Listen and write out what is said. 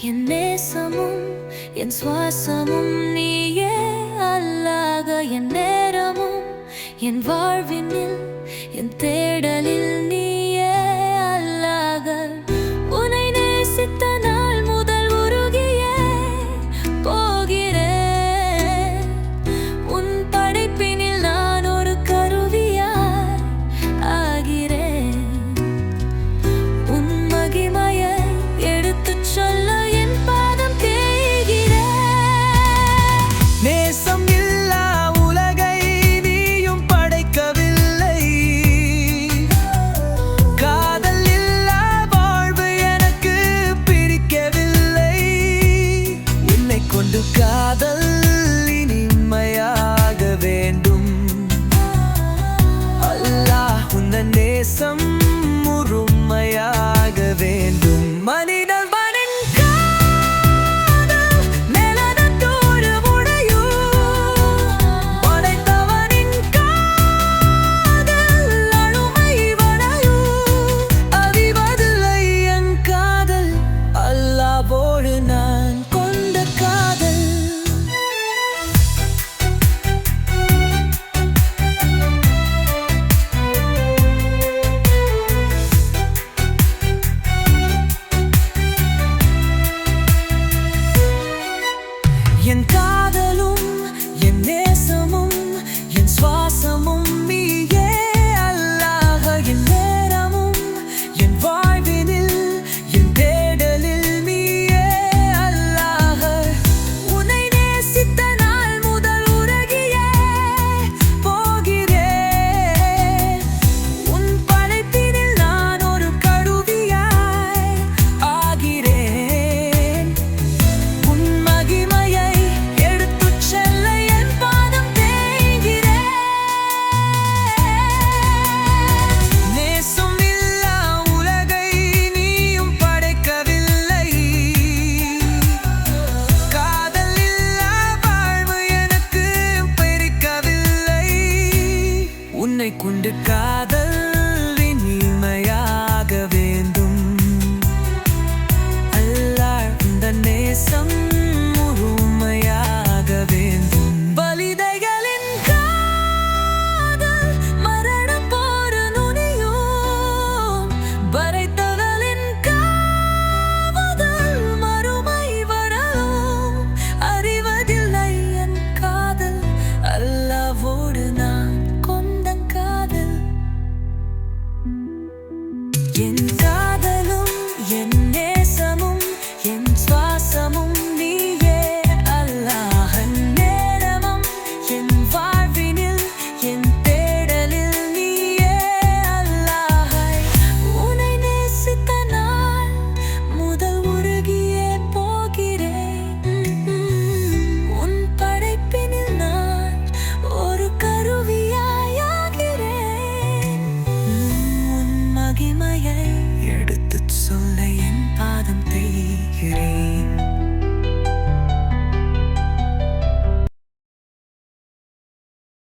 என் நேசமும் என் சுவாசமும் நீயே அல்லாக என் நேரமும் என் வாழ்வினில் என் தேடலில் நீயே அல்லாக உன்னை நேசித்த நாள் முதல் உருகியே போகிறேன் உன் படைப்பினில் நான் ஒரு கருவியாய் ஆகிறேன் உன் மகிமையை எடுத்துச் சொல்ல என் பாதம் தேய்கிறேன் நேசம் இல்லா உலகை நீயும் படைக்கவில்லை காதல் இல்லா வாழ்வு எனக்கு பிடிக்கவில்லை உன்னை கொண்டு காதல் இனிமையாக வேண்டும் அல்லாஹ் உந்தன் நேசம் முழுமையாக வேண்டும் மனிதன் என் காதலும் என் நேசமும் என் சுவாசமும் நீயே அல்லாஹ் என் நேரமும் என் வாழ்வினில் என் தேடலில் நீயே அல்லாஹ் உன்னை நேசித்த நாள் முதல் உருகியே போகிறேன் உன் படைப்பினில் நான் ஒரு கருவியாய் ஆகிறேன் உன் மகிமையை உன்னை கொண்டு காதல் இனிமையாக வேண்டும் அல்லாஹ் உந்தன் நேசம் முழுமையாக வேண்டும் பலிதைகளின் காதல் மரணம் போர் நுனியும் பறைத்தவளின் காதல் மறுமை வரலும் அறிவதில்லை என் காதல் அல்லாஹ்வோடு நான் என் காதலும் என்